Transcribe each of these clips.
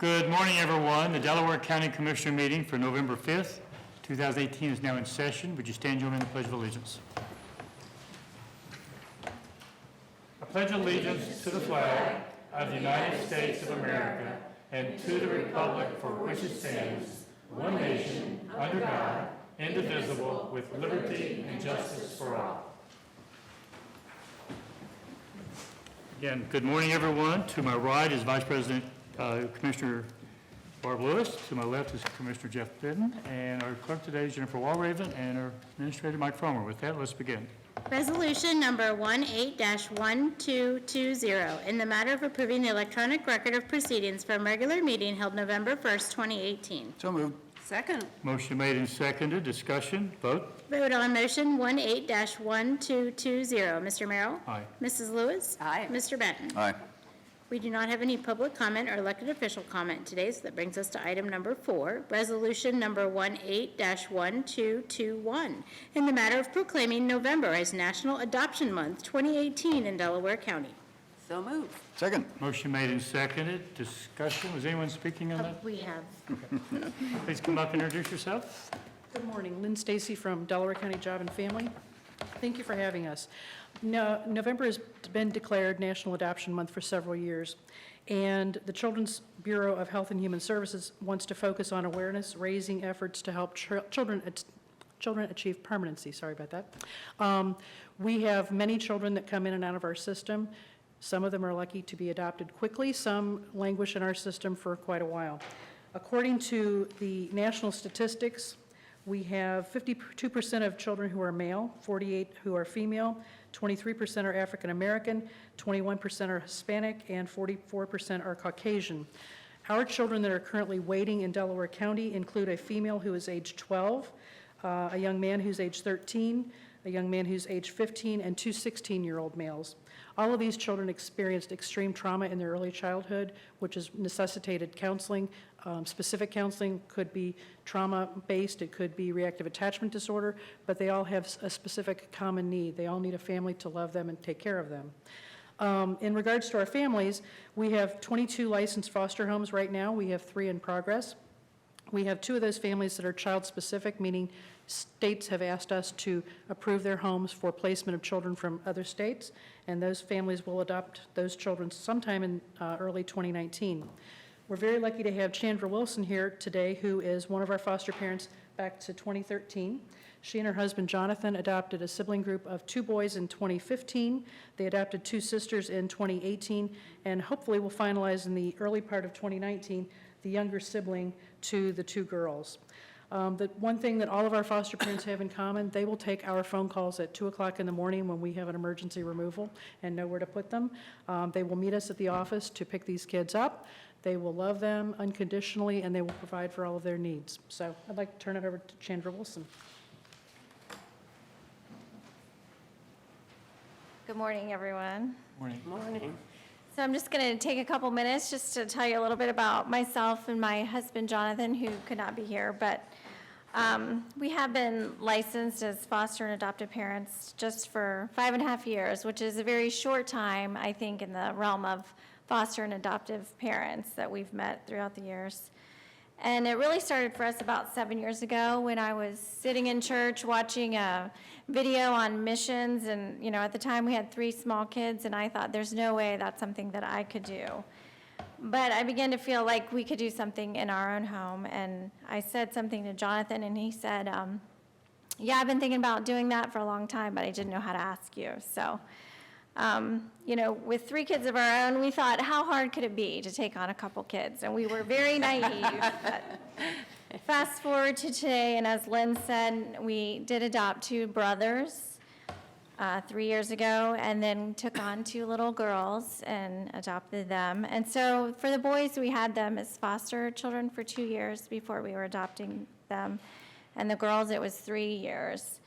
Good morning, everyone. The Delaware County Commissioner meeting for November 5th, 2018 is now in session. Would you stand and join me in the Pledge of Allegiance? I pledge allegiance to the flag of the United States of America and to the republic for which it stands, one nation, under God, indivisible, with liberty and justice for all. Again, good morning, everyone. To my right is Vice President Commissioner Barb Lewis. To my left is Commissioner Jeff Bidden. And our clerk today is Jennifer Walraven and our administrator Mike Fromer. With that, let's begin. Resolution number 18-1220, in the matter of approving the electronic record of proceedings from regular meeting held November 1st, 2018. So moved. Second. Motion made and seconded. Discussion. Vote. Vote on motion 18-1220. Mr. Merrill? Aye. Mrs. Lewis? Aye. Mr. Benton? Aye. We do not have any public comment or elected official comment today, so that brings us to item number 4, resolution number 18-1221, in the matter of proclaiming November as National Adoption Month 2018 in Delaware County. So moved. Second. Motion made and seconded. Discussion. Was anyone speaking on that? We have. Please come up and introduce yourself. Good morning, Lynn Stacy from Delaware County Job and Family. Thank you for having us. November has been declared National Adoption Month for several years, and the Children's Bureau of Health and Human Services wants to focus on awareness, raising efforts to help children achieve permanency. Sorry about that. We have many children that come in and out of our system. Some of them are lucky to be adopted quickly. Some languish in our system for quite a while. According to the national statistics, we have 52% of children who are male, 48% who are female, 23% are African American, 21% are Hispanic, and 44% are Caucasian. Our children that are currently waiting in Delaware County include a female who is age 12, a young man who's age 13, a young man who's age 15, and two 16-year-old males. All of these children experienced extreme trauma in their early childhood, which has necessitated counseling. Specific counseling could be trauma-based, it could be reactive attachment disorder, but they all have a specific common need. They all need a family to love them and take care of them. In regards to our families, we have 22 licensed foster homes right now. We have 3 in progress. We have 2 of those families that are child-specific, meaning states have asked us to approve their homes for placement of children from other states, and those families will adopt those children sometime in early 2019. We're very lucky to have Chandra Wilson here today, who is one of our foster parents back to 2013. She and her husband, Jonathan, adopted a sibling group of 2 boys in 2015. They adopted 2 sisters in 2018, and hopefully will finalize in the early part of 2019 the younger sibling to the 2 girls. The one thing that all of our foster parents have in common, they will take our phone calls at 2 o'clock in the morning when we have an emergency removal and know where to put them. They will meet us at the office to pick these kids up. They will love them unconditionally, and they will provide for all of their needs. So I'd like to turn it over to Chandra Wilson. Good morning, everyone. Morning. Morning. So I'm just going to take a couple minutes just to tell you a little bit about myself and my husband, Jonathan, who could not be here. But we have been licensed as foster and adoptive parents just for 5.5 years, which is a very short time, I think, in the realm of foster and adoptive parents that we've met throughout the years. And it really started for us about 7 years ago when I was sitting in church watching a video on missions, and at the time we had 3 small kids, and I thought there's no way that's something that I could do. But I began to feel like we could do something in our own home, and I said something to Jonathan, and he said, yeah, I've been thinking about doing that for a long time, but I didn't know how to ask you. So with 3 kids of our own, we thought, how hard could it be to take on a couple kids? And we were very naive. But fast forward to today, and as Lynn said, we did adopt 2 brothers 3 years ago, and then took on 2 little girls and adopted them. And so for the boys, we had them as foster children for 2 years before we were adopting them. And the girls, it was 3 years.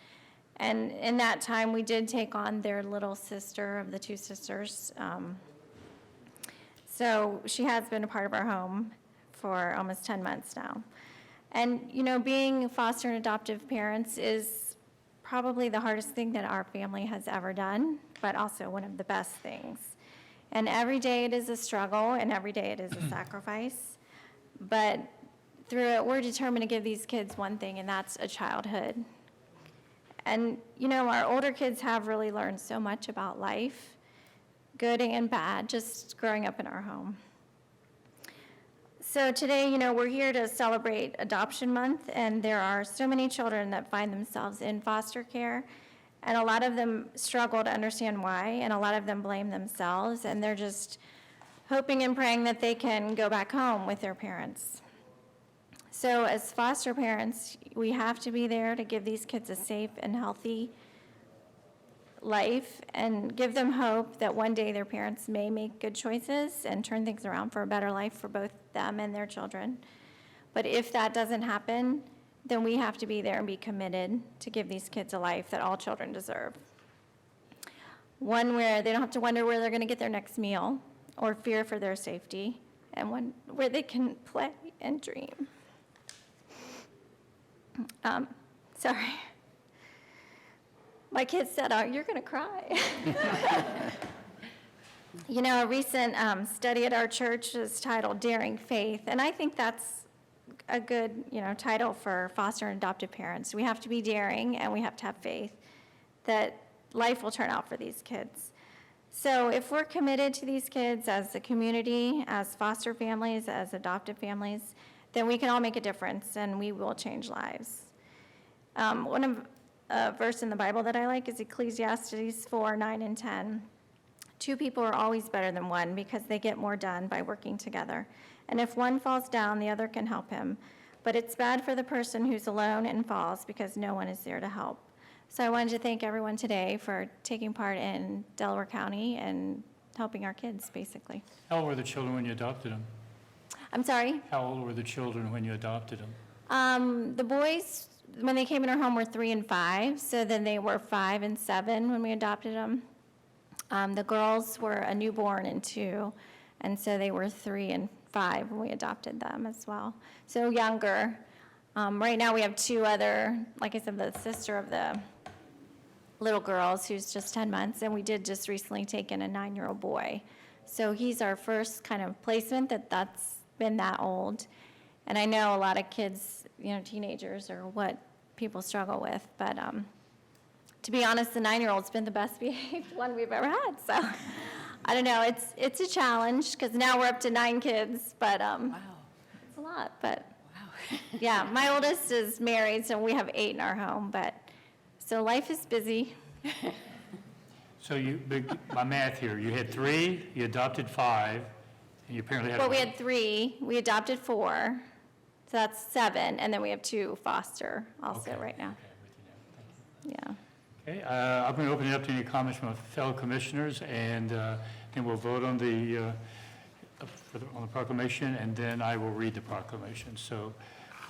And in that time, we did take on their little sister of the 2 sisters. So she has been a part of our home for almost 10 months now. And, being foster and adoptive parents is probably the hardest thing that our family has ever done, but also one of the best things. And every day it is a struggle, and every day it is a sacrifice. But through it, we're determined to give these kids one thing, and that's a childhood. And, you know, our older kids have really learned so much about life, good and bad, just growing up in our home. So today, you know, we're here to celebrate Adoption Month, and there are so many children that find themselves in foster care, and a lot of them struggle to understand why, and a lot of them blame themselves, and they're just hoping and praying that they can go back home with their parents. So as foster parents, we have to be there to give these kids a safe and healthy life and give them hope that one day their parents may make good choices and turn things around for a better life for both them and their children. But if that doesn't happen, then we have to be there and be committed to give these kids a life that all children deserve. One where they don't have to wonder where they're going to get their next meal or fear for their safety, and one where they can play and dream. Sorry. My kids said, "Oh, you're going to cry." You know, a recent study at our church is titled Daring Faith, and I think that's a good, you know, title for foster and adoptive parents. We have to be daring, and we have to have faith that life will turn out for these kids. So if we're committed to these kids as a community, as foster families, as adoptive families, then we can all make a difference, and we will change lives. One of a verse in the Bible that I like is Ecclesiastes 4:9 and 10. Two people are always better than one because they get more done by working together. And if one falls down, the other can help him. But it's bad for the person who's alone and falls because no one is there to help. So I wanted to thank everyone today for taking part in Delaware County and helping our kids, basically. How old were the children when you adopted them? I'm sorry? How old were the children when you adopted them? The boys, when they came in our home, were 3 and 5. So then they were 5 and 7 when we adopted them. The girls were a newborn and 2, and so they were 3 and 5 when we adopted them as well. So younger. Right now we have 2 other, like I said, the sister of the little girls who's just 10 months, and we did just recently take in a 9-year-old boy. So he's our first kind of placement that's been that old. And I know a lot of kids, you know, teenagers are what people struggle with, but to be honest, the 9-year-old's been the best behaved one we've ever had. So I don't know, it's a challenge because now we're up to 9 kids, but Wow. it's a lot. But Wow. yeah, my oldest is married, so we have 8 in our home. But so life is busy. So my math here, you had 3, you adopted 5, and you apparently had. Well, we had 3, we adopted 4, so that's 7, and then we have 2 foster also Okay. right now. Yeah. Okay, I'm going to open it up to any comments from fellow commissioners, and then we'll vote on the proclamation, and then I will read the proclamation. So,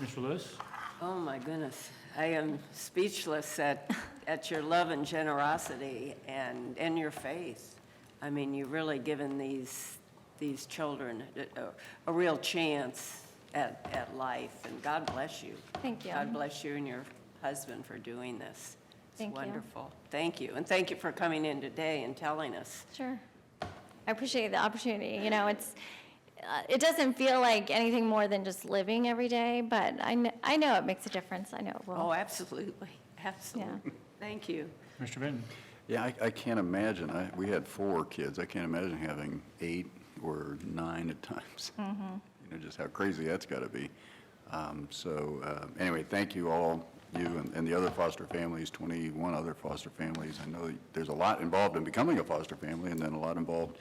Mr. Lewis? Oh, my goodness. I am speechless at your love and generosity and your faith. I mean, you've really given these children a real chance at life, and God bless you. Thank you. God bless you and your husband for doing this. It's Thank you. wonderful. Thank you. And thank you for coming in today and telling us. Sure. I appreciate the opportunity. You know, it doesn't feel like anything more than just living every day, but I know it makes a difference. I know it will. Oh, absolutely. Absolutely. Thank you. Mr. Benton? Yeah, I can't imagine. We had 4 kids. I can't imagine having 8 or 9 at times. You know, just how crazy that's got to be. Anyway, thank you all, you and the other foster families, 21 other foster families. I know there's a lot involved in becoming a foster family, and then a lot involved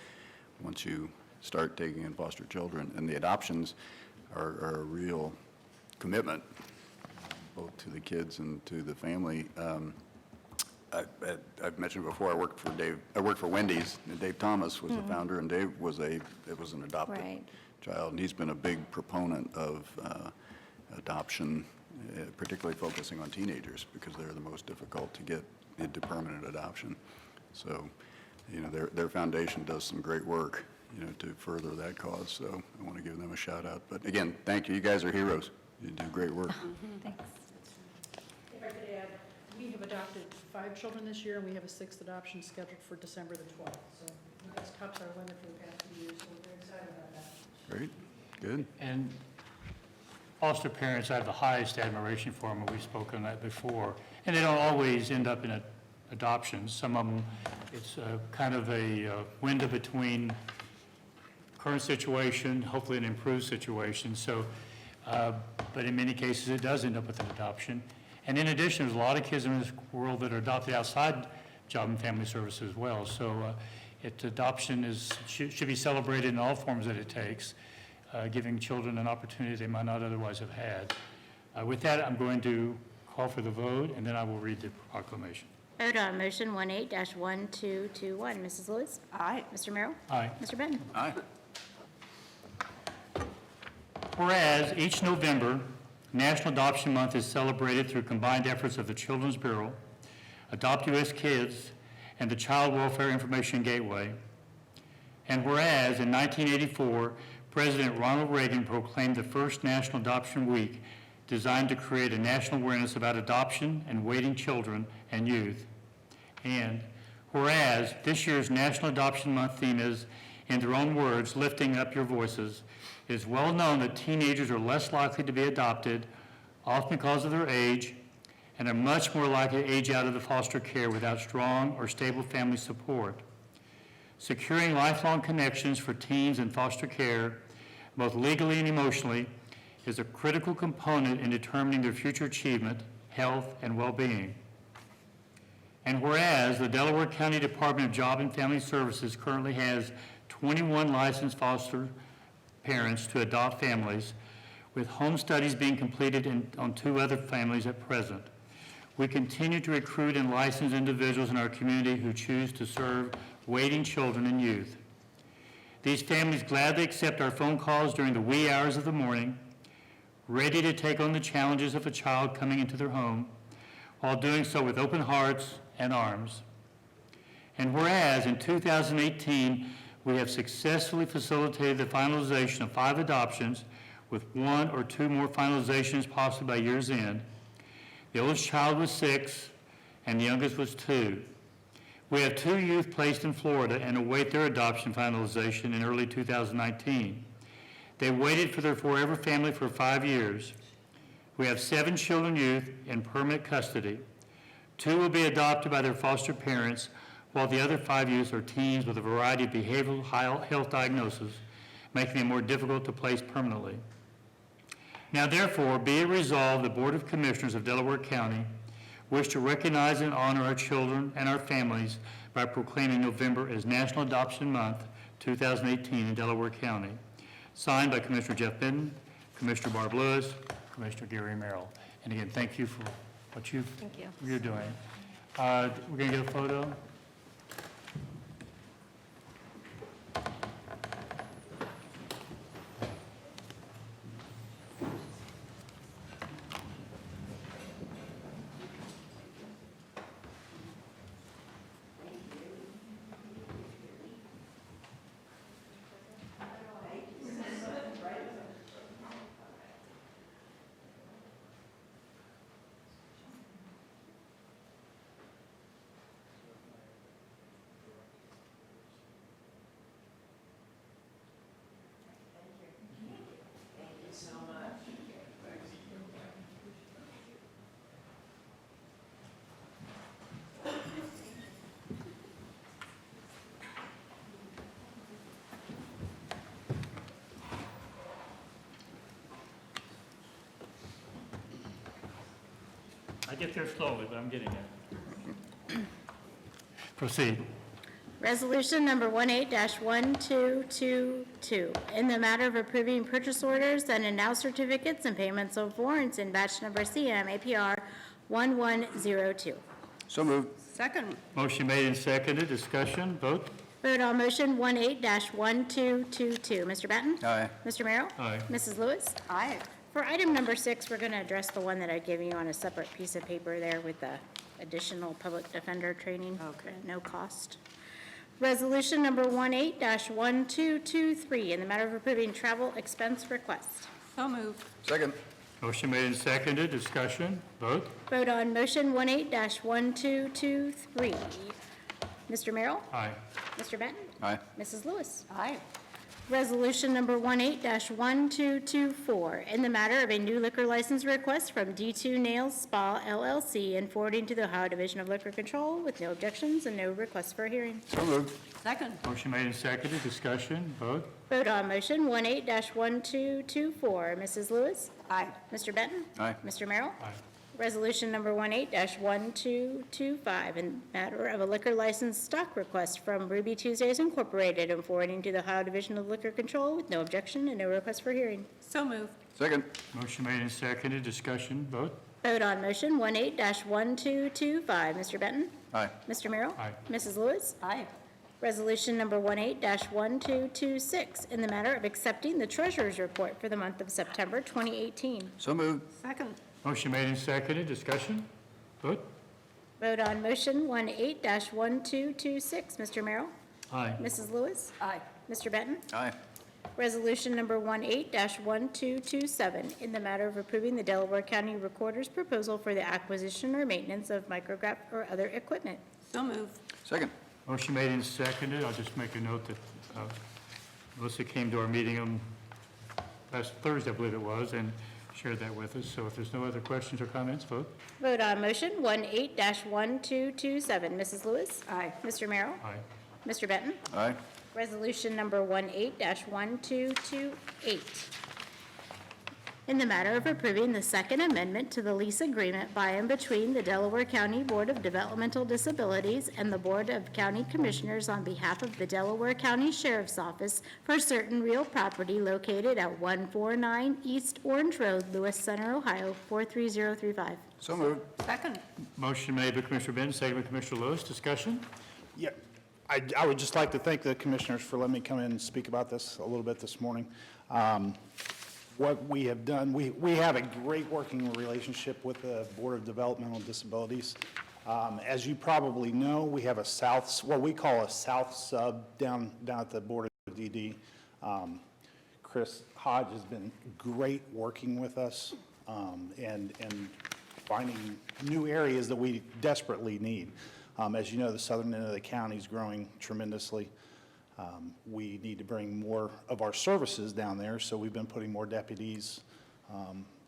once you start taking in foster children. And the adoptions are a real commitment, both to the kids and to the family. I've mentioned before, I worked for Wendy's, and Dave Thomas was the founder, and Dave was an adopted Right. child, and he's been a big proponent of adoption, particularly focusing on teenagers, because they're the most difficult to get into permanent adoption. So, you know, their foundation does some great work, you know, to further that cause, so I want to give them a shout out. But again, thank you. You guys are heroes. You do great work. Thanks. If I could add, we have adopted 5 children this year, and we have a 6th adoption scheduled for December the 12th. So that's tops our limit for the past few years, so we're very excited about that. Great, good. And foster parents, I have the highest admiration for them, and we've spoken on that before. And they don't always end up in adoptions. Some of them, it's kind of a window between current situation, hopefully an improved situation. So, but in many cases, it does end up with an adoption. And in addition, there's a lot of kids in this world that are adopted outside Job and Family Services as well. So adoption should be celebrated in all forms that it takes, giving children an opportunity they might not otherwise have had. With that, I'm going to call for the vote, and then I will read the proclamation. Vote on motion 18-1221. Mrs. Lewis? Aye. Mr. Merrill? Aye. Mr. Benton? Aye. Whereas each November, National Adoption Month is celebrated through combined efforts of the Children's Bureau, Adopt US Kids, and the Child Welfare Information Gateway. And whereas in 1984, President Ronald Reagan proclaimed the first National Adoption Week designed to create a national awareness about adoption and waiting children and youth. And whereas this year's National Adoption Month theme is, in their own words, lifting up your voices, it is well known that teenagers are less likely to be adopted, often because of their age, and are much more likely to age out of the foster care without strong or stable family support. Securing lifelong connections for teens in foster care, both legally and emotionally, is a critical component in determining their future achievement, health, and well-being. And whereas the Delaware County Department of Job and Family Services currently has 21 licensed foster parents to adopt families, with home studies being completed on 2 other families at present. We continue to recruit and license individuals in our community who choose to serve waiting children and youth. These families gladly accept our phone calls during the wee hours of the morning, ready to take on the challenges of a child coming into their home, while doing so with open hearts and arms. And whereas in 2018, we have successfully facilitated the finalization of 5 adoptions, with 1 or 2 more finalizations possibly by year's end. The oldest child was 6, and the youngest was 2. We have 2 youth placed in Florida and await their adoption finalization in early 2019. They waited for their forever family for 5 years. We have 7 children youth in permanent custody. 2 will be adopted by their foster parents, while the other 5 youths are teens with a variety of behavioral health diagnoses, making them more difficult to place permanently. Now therefore, be it resolved, the Board of Commissioners of Delaware County wish to recognize and honor our children and our families by proclaiming November as National Adoption Month 2018 in Delaware County. Signed by Commissioner Jeff Benton, Commissioner Barb Lewis, Commissioner Gary Merrill. And again, thank you for what you're doing. We're going to get a photo. I get there slowly, but I'm getting there. Proceed. Resolution number 18-1222, in the matter of approving purchase orders and announce certificates and payments of warrants in batch number CM APR 1102. So moved. Second. Motion made and seconded. Discussion. Vote. Vote on motion 18-1222. Mr. Benton? Aye. Mr. Merrill? Aye. Mrs. Lewis? Aye. For item number 6, we're going to address the one that I've given you on a separate piece of paper there with the additional public defender training. Okay. At no cost. Resolution number 18-1223, in the matter of approving travel expense request. So moved. Second. Motion made and seconded. Discussion. Vote. Vote on motion 18-1223. Mr. Merrill? Aye. Mr. Benton? Aye. Mrs. Lewis? Aye. Resolution number 18-1224, in the matter of a new liquor license request from D2 Nails Spa LLC and forwarding to the Ohio Division of Liquor Control with no objections and no requests for a hearing. So moved. Second. Motion made and seconded, discussion, vote. Vote on motion 18-1224. Mrs. Lewis? Aye. Mr. Benton? Aye. Mr. Merrill? Aye. Resolution number 18-1225, in matter of a liquor license stock request from Ruby Tuesdays Incorporated and forwarding to the Ohio Division of Liquor Control with no objection and no request for hearing. So moved. Second. Motion made and seconded, discussion, vote. Vote on motion 18-1225. Mr. Benton? Aye. Mr. Merrill? Aye. Mrs. Lewis? Aye. Resolution number 18-1226, in the matter of accepting the treasurer's report for the month of September 2018. So moved. Second. Motion made and seconded, discussion, vote. Vote on motion 18-1226. Mr. Merrill? Aye. Mrs. Lewis? Aye. Mr. Benton? Aye. Resolution number 18-1227, in the matter of approving the Delaware County Recorder's proposal for the acquisition or maintenance of micrograph or other equipment. So moved. Second. Motion made and seconded, I'll just make a note that Melissa came to our meeting on last Thursday, I believe it was, and shared that with us. So if there's no other questions or comments, vote. Vote on motion 18-1227. Mrs. Lewis? Aye. Mr. Merrill? Aye. Mr. Benton? Aye. Resolution number 18-1228, in the matter of approving the Second Amendment to the lease agreement by and between the Delaware County Board of Developmental Disabilities and the Board of County Commissioners on behalf of the Delaware County Sheriff's Office for certain real property located at 149 East Orange Road, Lewis Center, Ohio, 43035. So moved. Second. Motion made by Commissioner Benton, seconded by Commissioner Lewis, discussion. Yeah, I would just like to thank the commissioners for letting me come in and speak about this a little bit this morning. What we have done, we have a great working relationship with the Board of Developmental Disabilities. As you probably know, we have a south, what we call a south sub down at the Board of DD. Chris Hodge has been great working with us and finding new areas that we desperately need. As you know, the southern end of the county is growing tremendously. We need to bring more of our services down there, so we've been putting more deputies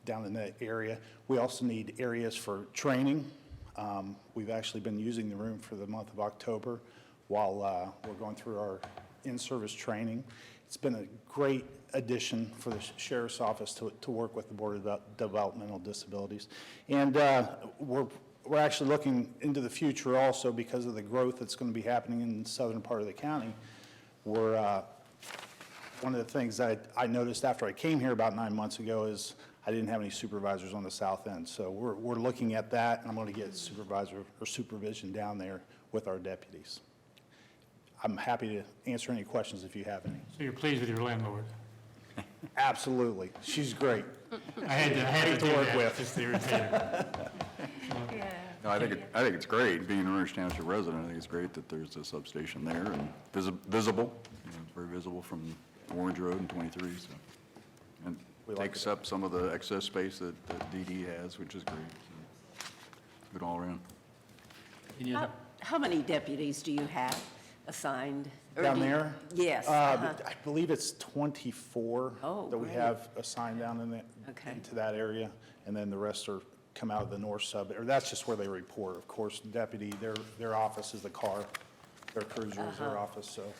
down in that area. We also need areas for training. We've actually been using the room for the month of October while we're going through our in-service training. It's been a great addition for the Sheriff's Office to work with the Board of Developmental Disabilities. And we're actually looking into the future also because of the growth that's going to be happening in the southern part of the county. We're, one of the things that I noticed after I came here about 9 months ago is I didn't have any supervisors on the south end. So we're looking at that, and I'm going to get supervisor or supervision down there with our deputies. I'm happy to answer any questions if you have any. So you're pleased with your landlord? Absolutely. She's great. I had to do work that, with. just irritated. No, I think it's great, being an Orange Township resident, I think it's great that there's a substation there and visible, very visible from Orange Road and 23, so. And We like takes it. up some of the excess space that DD has, which is great. So, good all around. Any other- How many deputies do you have assigned? Or Down do you- there? Yes. I believe it's 24 Oh, that we great. have assigned down in Okay. into that area, and then the rest are come out of the north sub, or that's just where they report. Of course, deputy, their office is the car, their cruiser is their office, so.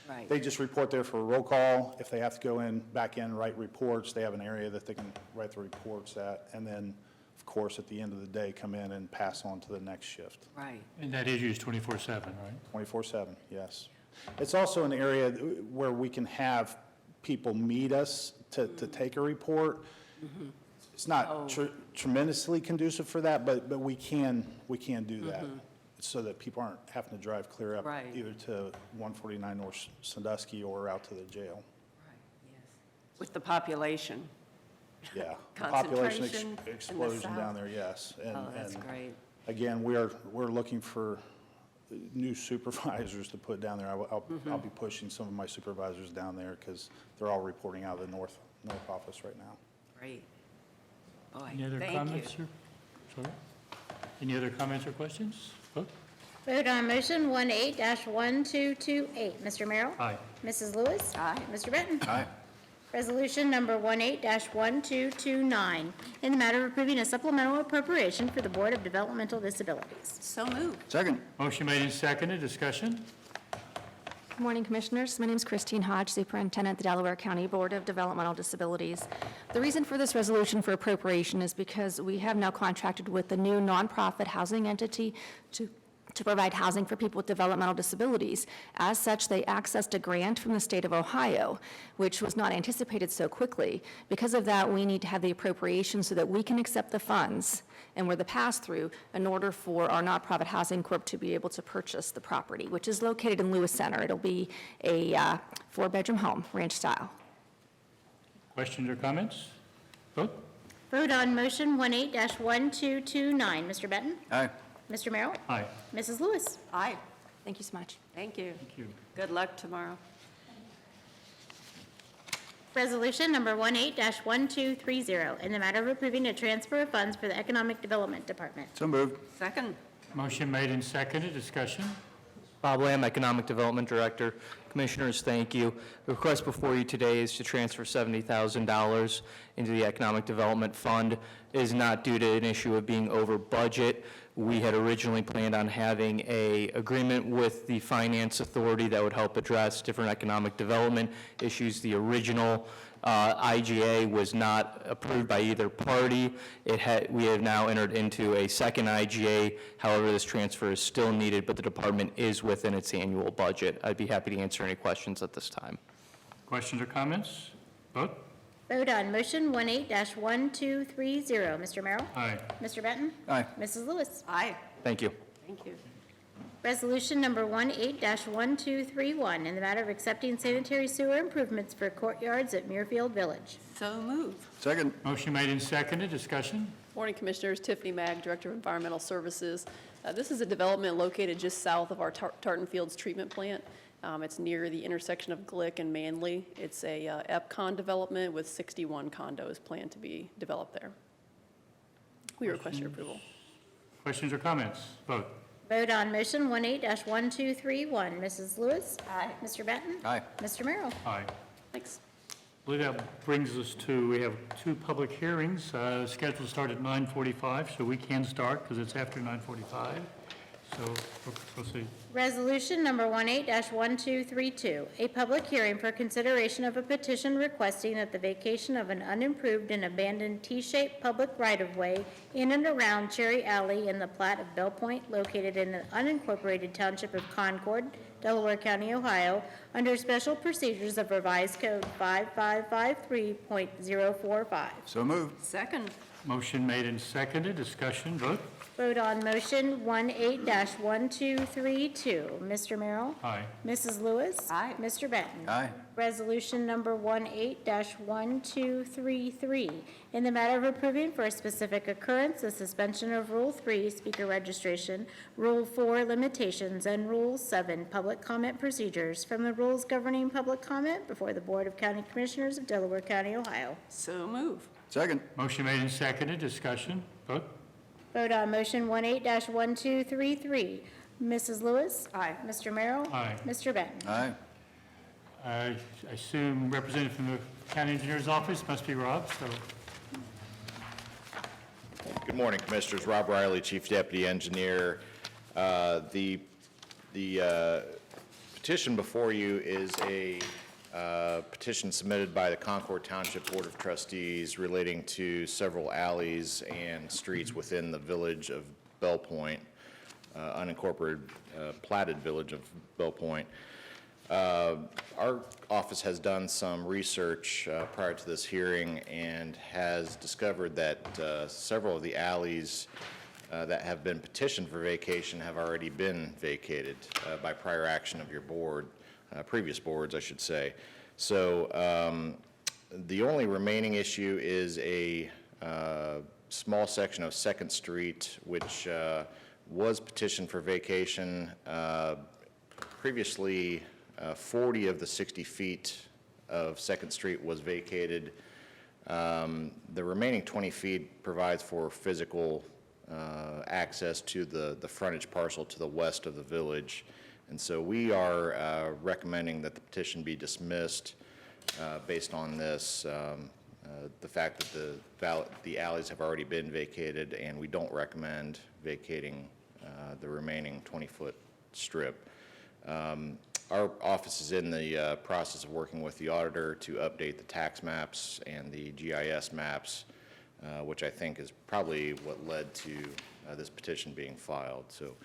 Right. They just report there for a roll call. If they have to go in, back in, write reports, they have an area that they can write the reports at, and then, of course, at the end of the day, come in and pass on to the next shift. Right. And that is used 24/7, right? 24/7, yes. It's also an area where we can have people meet us to take a report. It's not tremendously conducive for that, but we can do that so that people aren't having to drive clear up Right. either to 149 North Sandusky or out to the jail. Right, yes. With the population. Yeah. The population Concentration in the explosion down south. there, yes. And- Oh, that's and great. Again, we're looking for new supervisors to put down there. I'll be pushing some of my supervisors down there because they're all reporting out of the north office right now. Great. Boy, Any other thank comments? you. Sorry? Any other comments or questions? Vote. Vote on motion 18-1228. Mr. Merrill? Aye. Mrs. Lewis? Aye. Mr. Benton? Aye. Resolution number 18-1229, in the matter of approving a supplemental appropriation for the Board of Developmental Disabilities. So moved. Second. Motion made and seconded. Discussion? Good morning, Commissioners. My name is Christine Hodge, Superintendent at the Delaware County Board of Developmental Disabilities. The reason for this resolution for appropriation is because we have now contracted with the new nonprofit housing entity to provide housing for people with developmental disabilities. As such, they accessed a grant from the state of Ohio, which was not anticipated so quickly. Because of that, we need to have the appropriation so that we can accept the funds and we're the pass-through in order for our nonprofit housing corp to be able to purchase the property, which is located in Lewis Center. It'll be a 4-bedroom home, ranch style. Questions or comments? Vote? Vote on motion 18-1229. Mr. Benton? Aye. Mr. Merrill? Aye. Mrs. Lewis? Aye. Thank you so much. Thank you. Thank you. Good luck tomorrow. Resolution number 18-1230, in the matter of approving a transfer of funds for the Economic Development Department. So moved. Second. Motion made and seconded. Discussion? Bob Lamb, Economic Development Director. Commissioners, thank you. The request before you today is to transfer $70,000 into the Economic Development Fund. It is not due to an issue of being over budget. We had originally planned on having an agreement with the Finance Authority that would help address different economic development issues. The original IGA was not approved by either party. We have now entered into a second IGA. However, this transfer is still needed, but the department is within its annual budget. I'd be happy to answer any questions at this time. Questions or comments? Vote? Vote on motion 18-1230. Mr. Merrill? Aye. Mr. Benton? Aye. Mrs. Lewis? Aye. Thank you. Thank you. Resolution number 18-1231, in the matter of accepting sanitary sewer improvements for courtyards at Muirfield Village. So moved. Second. Motion made and seconded. Discussion? Morning, Commissioners. Tiffany Mag, Director of Environmental Services. This is a development located just south of our Tartan Fields treatment plant. It's near the intersection of Glick and Manley. It's a EPCON development with 61 condos planned to be developed there. We request your approval. Questions or comments? Vote? Vote on motion 18-1231. Mrs. Lewis? Aye. Mr. Benton? Aye. Mr. Merrill? Aye. Thanks. I believe that brings us to, we have two public hearings scheduled to start at 9:45, so we can start because it's after 9:45. So proceed. Resolution number 18-1232, a public hearing for consideration of a petition requesting that the vacation of an unimproved and abandoned T-shaped public right-of-way in and around Cherry Alley in the plat of Bell Point, located in the unincorporated township of Concord, Delaware County, Ohio, under special procedures of revised code 5553.045. So moved. Second. Motion made and seconded. Discussion? Vote? Vote on motion 18-1232. Mr. Merrill? Aye. Mrs. Lewis? Aye. Mr. Benton? Aye. Resolution number 18-1233, in the matter of approving for a specific occurrence the suspension of Rule 3, speaker registration, Rule 4, limitations, and Rule 7, public comment procedures from the rules governing public comment before the Board of County Commissioners of Delaware County, Ohio. So moved. Second. Motion made and seconded. Discussion? Vote? Vote on motion 18-1233. Mrs. Lewis? Aye. Mr. Merrill? Aye. Mr. Benton? Aye. I assume representative from the county engineer's office must be Rob, so Good morning, Commissioners. Rob Riley, Chief Deputy Engineer. The petition before you is a petition submitted by the Concord Township Board of Trustees relating to several alleys and streets within the village of Bell Point, unincorporated, platted village of Bell Point. Our office has done some research prior to this hearing and has discovered that several of the alleys that have been petitioned for vacation have already been vacated by prior action of your board, previous boards, I should say. So the only remaining issue is a small section of 2nd Street, which was petitioned for vacation. Previously, 40 of the 60 feet of 2nd Street was vacated. The remaining 20 feet provides for physical access to the frontage parcel to the west of the village. And so we are recommending that the petition be dismissed based on this, the fact that the alleys have already been vacated, and we don't recommend vacating the remaining 20-foot strip. Our office is in the process of working with the auditor to update the tax maps and the GIS maps, which I think is probably what led to this petition being filed. So,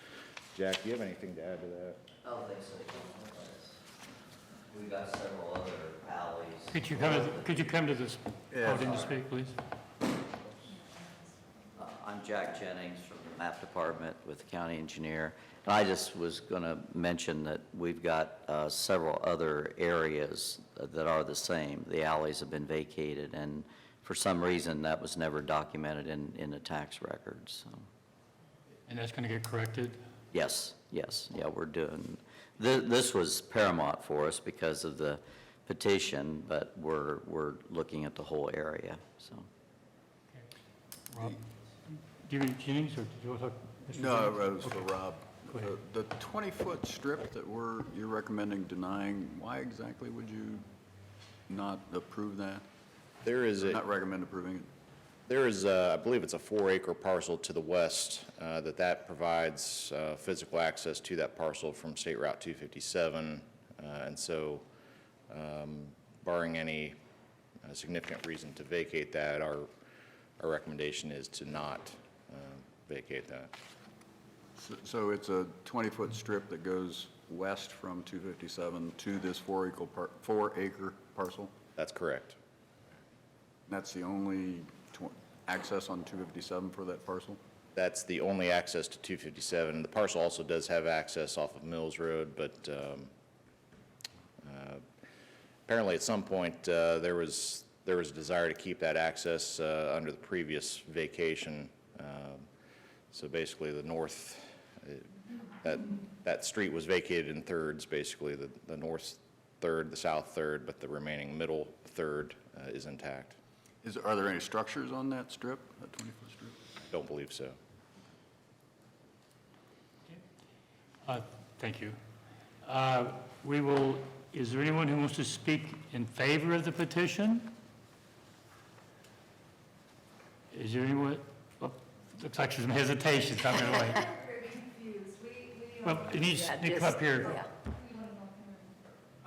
Jack, do you have anything to add to that? I don't think so. We've got several other alleys. Could you come to this podium to speak, please? I'm Jack Jennings from the map department with the county engineer. And I just was going to mention that we've got several other areas that are the same. The alleys have been vacated, and for some reason, that was never documented in the tax records. So. And that's going to get corrected? Yes, yeah, we're doing, this was paramount for us because of the petition, but we're looking at the whole area, so. Rob, do you have any feelings, or did you want to talk? Mr. No, Jennings? it was for Rob. Go ahead. The 20-foot strip that you're recommending denying, why exactly would you not approve that? There is Not recommend approving it? There is, I believe it's a 4-acre parcel to the west that provides physical access to that parcel from State Route 257. And so, barring any significant reason to vacate that, our recommendation is to not vacate that. So it's a 20-foot strip that goes west from 257 to this 4-acre parcel? That's correct. That's the only access on 257 for that parcel? That's the only access to 257. The parcel also does have access off of Mills Road, but apparently at some point there was a desire to keep that access under the previous vacation. So basically the north, that street was vacated in thirds, basically the north third, the south third, but the remaining middle third is intact. Are there any structures on that strip, that 20-foot strip? Don't believe so. Thank you. Is there anyone who wants to speak in favor of the petition? Is there anyone? Oh, looks like there's some hesitation coming away. Well, it needs to come up here.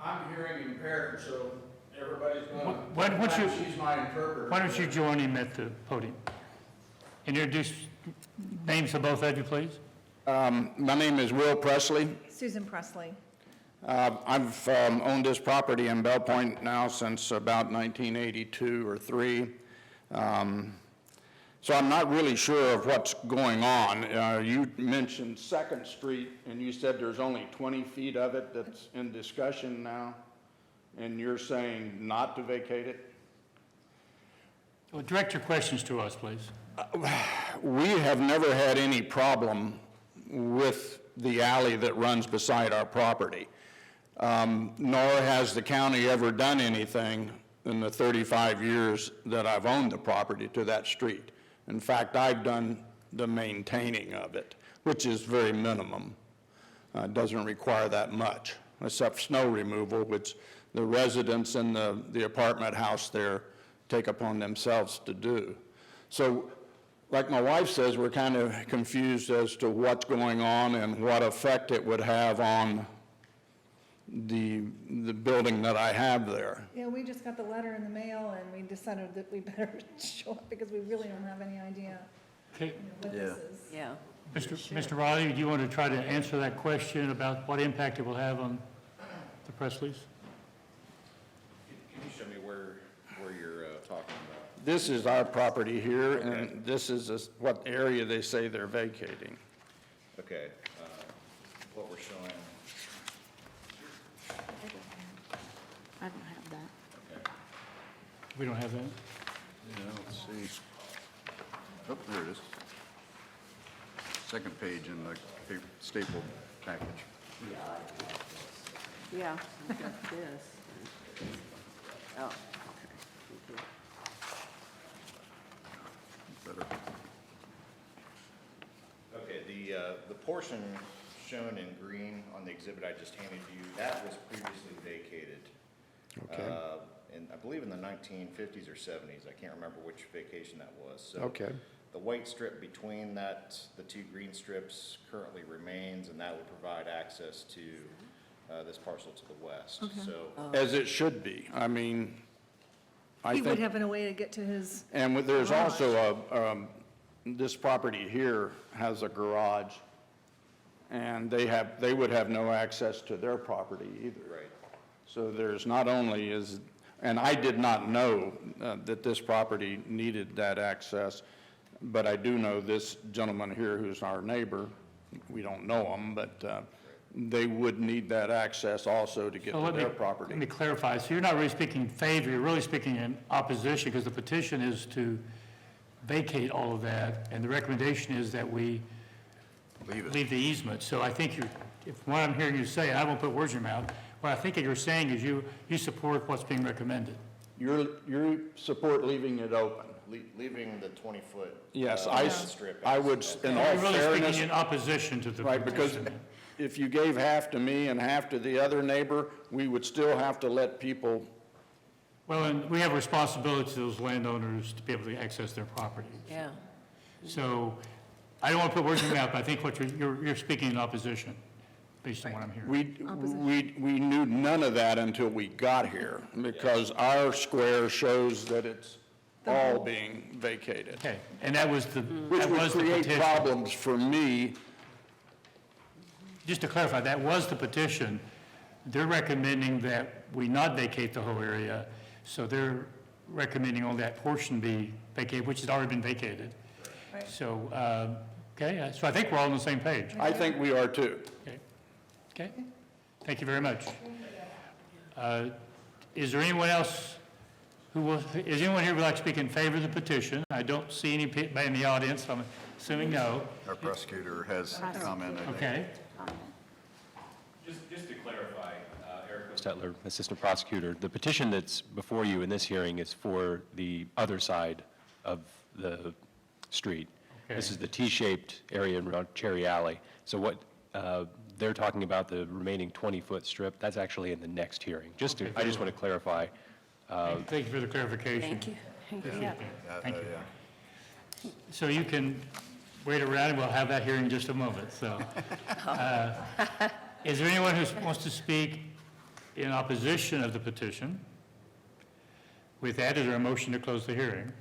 I'm hearing impaired, so everybody's going Why don't you- she's my interpreter. Why don't you join him at the podium? Introduce names of both of you, please. My name is Will Presley. Susan Presley. I've owned this property in Bell Point now since about 1982 or 3. So I'm not really sure of what's going on. You mentioned 2nd Street, and you said there's only 20 feet of it that's in discussion now, and you're saying not to vacate it? Well, direct your questions to us, please. We have never had any problem with the alley that runs beside our property, nor has the county ever done anything in the 35 years that I've owned the property to that street. In fact, I've done the maintaining of it, which is very minimum. It doesn't require that much, except snow removal, which the residents in the apartment house there take upon themselves to do. So, like my wife says, we're kind of confused as to what's going on and what effect it would have on the building that I have there. Yeah, we just got the letter in the mail and we decided that we better show up because we really don't have any idea Okay, what this is. Yeah. Mr. Riley, do you want to try to answer that question about what impact it will have on the Presleys? Can you show me where you're talking about? This is our property here, and this is what area they say they're vacating. Okay. What we're showing. I don't have that. Okay. We don't have that? Yeah, let's see. Oh, there it is. Second page in the stapled package. Yeah, I got this. Oh, okay. Thank you. Better. portion shown in green on the exhibit I just handed you, that was previously vacated. Okay. I believe in the 1950s or 70s. I can't remember which vacation that was. So Okay. the white strip between that, the two green strips currently remains, and that would provide access to this parcel to the west. So As it should be. I mean, I He would think, have a way to get to his, and there's also this property here has a garage, and they would have no access to their property either. right. So there's not only is, and I did not know that this property needed that access, but I do know this gentleman here who's our neighbor, we don't know him, but they would need that access also to get So to let their property. me clarify. So you're not really speaking in favor, you're really speaking in opposition, because the petition is to vacate all of that, and the recommendation is that we leave the easement. So I think if what I'm hearing you say, and I won't put words in your mouth, what I think you're saying is you support what's being recommended. You support leaving it open? Leaving the 20-foot Yes, strip. I would, in all You're really fairness. speaking in opposition to the Right, because petition. if you gave half to me and half to the other neighbor, we would still have to let people, Well, and we have a responsibility to those landowners to be able to access their property. Yeah. So I don't want to put words in your mouth, but I think what you're speaking in opposition, based on what I'm hearing. we knew none of that until we got here, because our square shows that it's all being vacated, Okay, and that was the, which that would was the create petition. problems for me. Just to clarify, that was the petition. They're recommending that we not vacate the whole area, so they're recommending only that portion be vacated, which has already been vacated. Right. So, okay, so I think we're all on the same page. I think we are too. Okay, thank you very much. Is there anyone else is anyone here who would like to speak in favor of the petition? I don't see anybody in the audience, so I'm assuming no. Our prosecutor has a comment, I think. Okay. Just to clarify, Eric Stetler, Assistant Prosecutor, the petition that's before you in this hearing is for the other side of the street. This is the T-shaped area around Cherry Alley. So what they're talking about, the remaining 20-foot strip, that's actually in the next hearing. I just want to clarify. Thank you for the clarification. Thank you. Appreciate that. Thank you. So you can wait around, and we'll have that here in just a moment, so. Is there anyone who wants to speak in opposition of the petition? With that, is there a motion to close the hearing?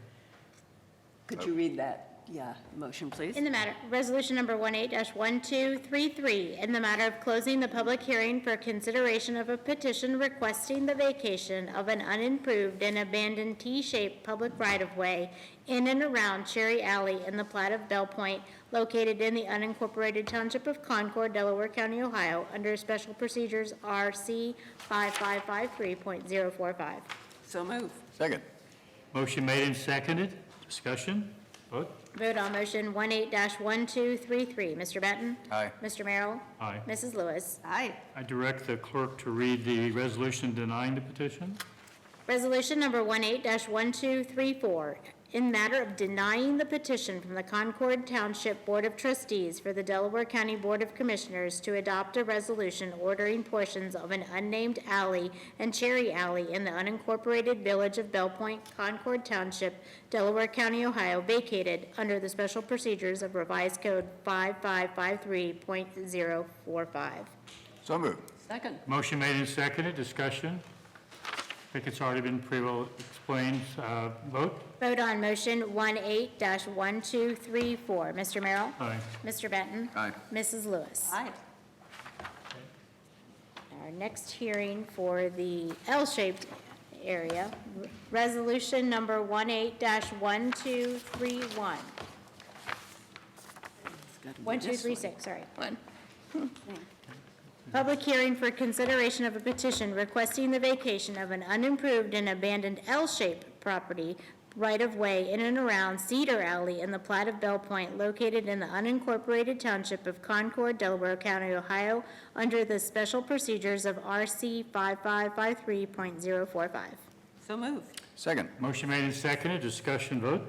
Could you read that? Yeah, motion, please. In the matter, resolution number 18-1233, in the matter of closing the public hearing for consideration of a petition requesting the vacation of an unimproved and abandoned T-shaped public right-of-way in and around Cherry Alley in the plat of Bell Point, located in the unincorporated township of Concord, Delaware County, Ohio, under Special Procedures RC 5553.045. So move. Second. Motion made and seconded. Discussion? Vote? Vote on motion 18-1233. Mr. Benton? Aye. Mr. Merrill? Aye. Mrs. Lewis? Aye. I direct the clerk to read the resolution denying the petition. Resolution number 18-1234, in matter of denying the petition from the Concord Township Board of Trustees for the Delaware County Board of Commissioners to adopt a resolution ordering portions of an unnamed alley and Cherry Alley in the unincorporated village of Bell Point, Concord Township, Delaware County, Ohio, vacated under the special procedures of Revised Code 5553.045. So moved. Second. Motion made and seconded. Discussion? I think it's already been pretty well explained. Vote? Vote on motion 18-1234. Mr. Merrill? Aye. Mr. Benton? Aye. Mrs. Lewis? Aye. Our next hearing for the L-shaped area, resolution number 18-1231. 1236, sorry. Public hearing for consideration of a petition requesting the vacation of an unimproved and abandoned L-shaped property right-of-way in and around Cedar Alley in the plat of Bell Point, located in the unincorporated township of Concord, Delaware County, Ohio, under the special procedures of RC 5553.045. So move. Second. Motion made and seconded. Discussion? Vote?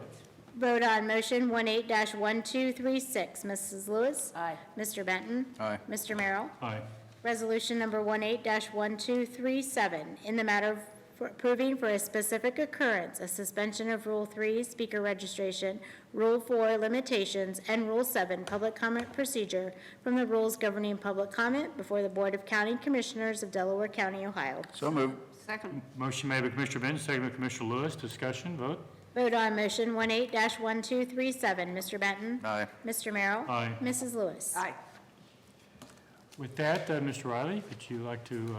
Vote on motion 18-1236. Mrs. Lewis? Aye. Mr. Benton? Aye. Mr. Merrill? Aye. Resolution number 18-1237, in the matter of approving for a specific occurrence, a suspension of Rule 3, speaker registration, Rule 4, limitations, and Rule 7, public comment procedure from the rules governing public comment before the Board of County Commissioners of Delaware County, Ohio. So moved. Second. Motion made by Commissioner Benton, second by Commissioner Lewis. Discussion, vote. Vote on motion 18-1237. Mr. Benton? Aye. Mr. Merrill? Aye. Mrs. Lewis? Aye. With that, Mr. Riley, would you like to,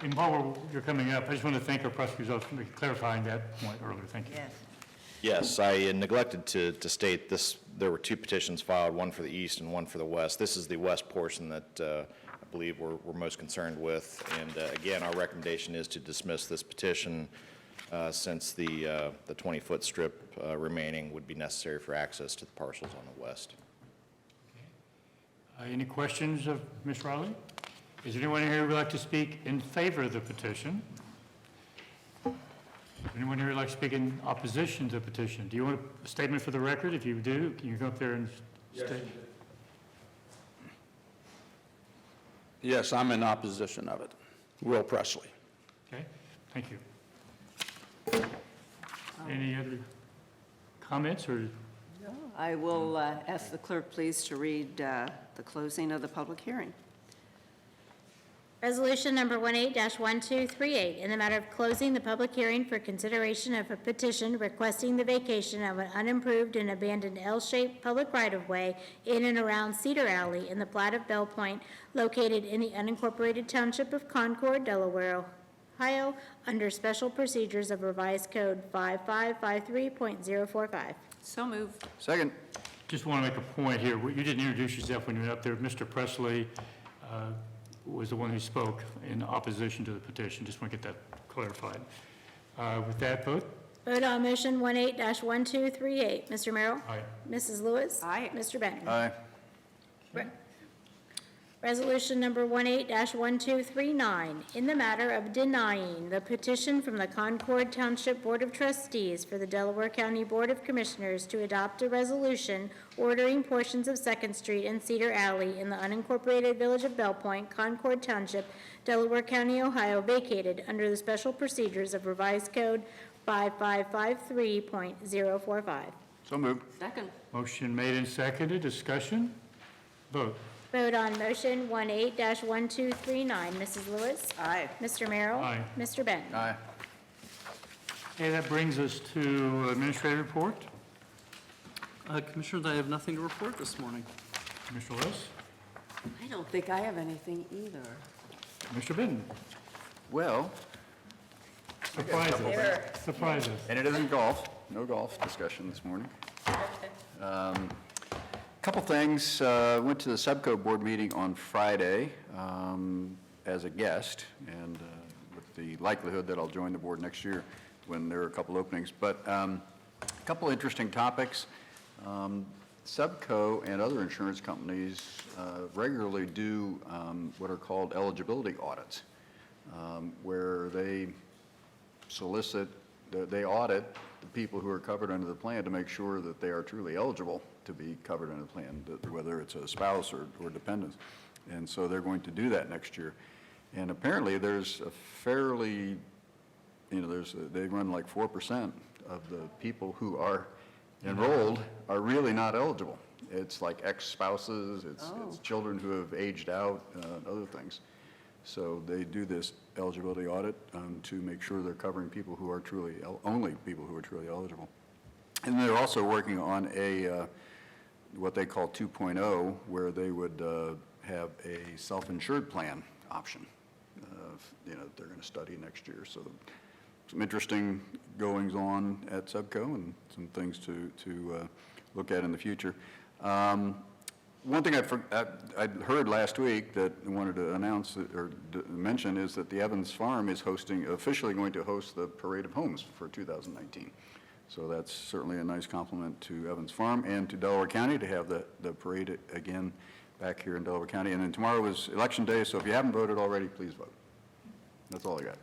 and while you're coming up, I just want to thank our prosecutor's office for clarifying that point earlier. Thank you. Yes. Yes, I neglected to state this, there were two petitions filed, one for the east and one for the west. This is the west portion that I believe we're most concerned with. And again, our recommendation is to dismiss this petition since the 20-foot strip remaining would be necessary for access to the parcels on the west. Any questions of Ms. Riley? Is there anyone here who would like to speak in favor of the petition? Anyone here who would like to speak in opposition to the petition? Do you want a statement for the record? If you do, can you come up there and state? Yes, I'm in opposition of it. Will Presley. Okay, thank you. Any other comments or? I will ask the clerk, please, to read the closing of the public hearing. Resolution number 18-1238, in the matter of closing the public hearing for consideration of a petition requesting the vacation of an unimproved and abandoned L-shaped public right-of-way in and around Cedar Alley in the plat of Bell Point, located in the unincorporated township of Concord, Delaware, Ohio, under special procedures of revised code 5553.045. So moved. Second. Just want to make a point here. You didn't introduce yourself when you went up there. Mr. Presley was the one who spoke in opposition to the petition. Just want to get that clarified. With that, vote. Vote on motion 18-1238. Mr. Merrill? Aye. Mrs. Lewis? Aye. Mr. Benton? Aye. Resolution number 18-1239, in the matter of denying the petition from the Concord Township Board of Trustees for the Delaware County Board of Commissioners to adopt a resolution ordering portions of Second Street and Cedar Alley in the unincorporated village of Bell Point, Concord Township, Delaware County, Ohio, vacated under the special procedures of revised code 5553.045. So moved. Second. Motion made and seconded. Discussion? Vote. Vote on motion 18-1239. Mrs. Lewis? Aye. Mr. Merrill? Aye. Mr. Benton? Aye. Okay, that brings us to administrative report. Commissioners, I have nothing to report this morning. Mr. Lewis? I don't think I have anything either. Mr. Benton? Well, Surprises. and it isn't golf. No golf discussion this morning. Couple things. Went to the Subco board meeting on Friday as a guest, and with the likelihood that I'll join the board next year when there are a couple openings. But a couple interesting topics. Subco and other insurance companies regularly do what are called eligibility audits, where they solicit, they audit the people who are covered under the plan to make sure that they are truly eligible to be covered under the plan, whether it's a spouse or dependents. And so they're going to do that next year. And apparently there's a fairly, they run like 4% of the people who are enrolled are really not eligible. It's like ex-spouses, it's children who have aged out, other things. So they do this eligibility audit to make sure they're covering people who are truly, only people who are truly eligible. And they're also working on a, what they call 2.0, where they would have a self-insured plan option, that they're going to study next year. So some interesting goings on at Subco and some things to look at in the future. One thing I heard last week that I wanted to announce or mention is that the Evans Farm is officially going to host the Parade of Homes for 2019. So that's certainly a nice compliment to Evans Farm and to Delaware County to have the parade again back here in Delaware County. And then tomorrow is Election Day, so if you haven't voted already, please vote. That's all I got.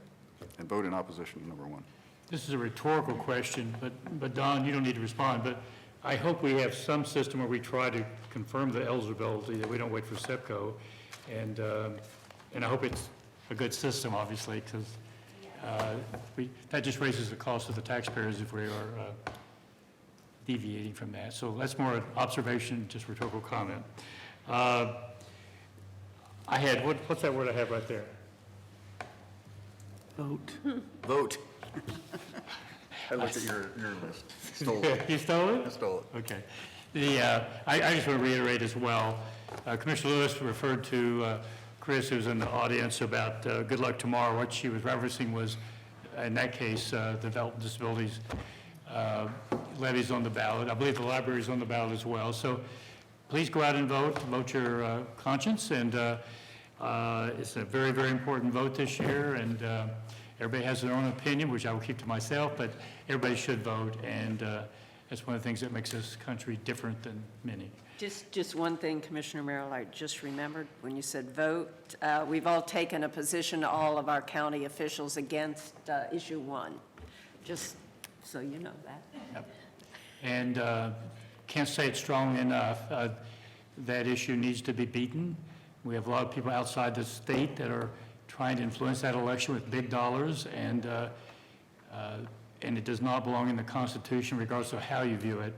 And vote in opposition to number 1. This is a rhetorical question, but Don, you don't need to respond, but I hope we have some system where we try to confirm the eligibility, that we don't wait for SEPCO. And I hope it's a good system, obviously, because that just raises the cost of the taxpayers if we are deviating from that. So that's more an observation, just rhetorical comment. I had, what's that word I have right there? Vote. Vote. I looked at your list. Stole it. You stole it? I stole it. Okay. I just want to reiterate as well, Commissioner Lewis referred to Chris, who's in the audience, about good luck tomorrow. What she was referencing was, in that case, development disabilities levies on the ballot. I believe the library is on the ballot as well. So please go out and vote your conscience, and it's a very, very important vote this year, and everybody has their own opinion, which I will keep to myself, but everybody should vote, and that's one of the things that makes this country different than many. Just one thing, Commissioner Merrill, I just remembered when you said vote, we've all taken a position, all of our county officials, against issue 1, just so you know that. Yep. And can't say it strongly enough, that issue needs to be beaten. We have a lot of people outside the state that are trying to influence that election with big dollars, and it does not belong in the Constitution regardless of how you view it.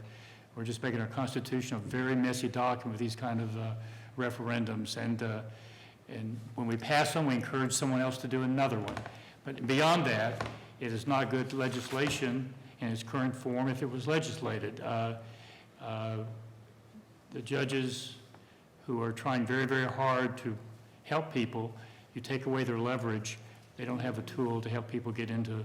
We're just making our Constitution a very messy document with these kind of referendums, and when we pass them, we encourage someone else to do another one. But beyond that, it is not good legislation in its current form if it was legislated. The judges who are trying very, very hard to help people, you take away their leverage, they don't have a tool to help people get into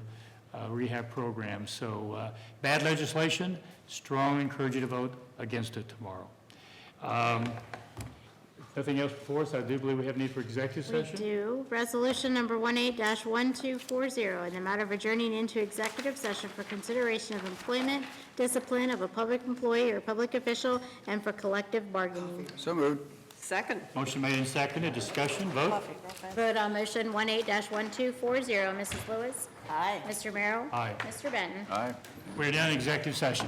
rehab programs. So bad legislation, strongly encourage you to vote against it tomorrow. Nothing else before us. I do believe we have need for executive We session. do. Resolution number 18-1240, in the matter of adjourning into executive session for consideration of employment, discipline of a public employee or public official, and for collective bargaining. So moved. Second. Motion made and seconded. Discussion. Vote. Vote on motion 18-1240. Mrs. Lewis? Aye. Mr. Merrill? Aye. Mr. Benton? Aye. We're down in executive session.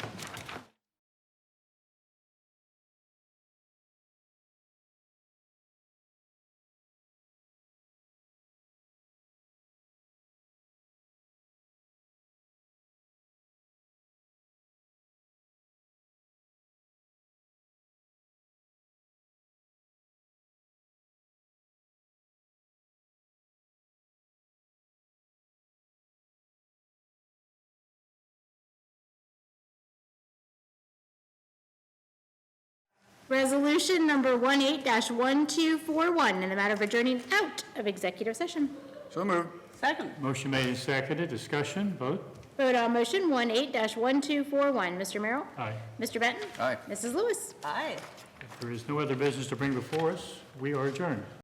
Resolution number 18-1241, in the matter of adjourning out of executive session. So moved. Second. Motion made and seconded. Discussion. Vote. Vote on motion 18-1241. Mr. Merrill? Aye. Mr. Benton? Aye. Mrs. Lewis? Aye. If there is no other business to bring before us, we are adjourned.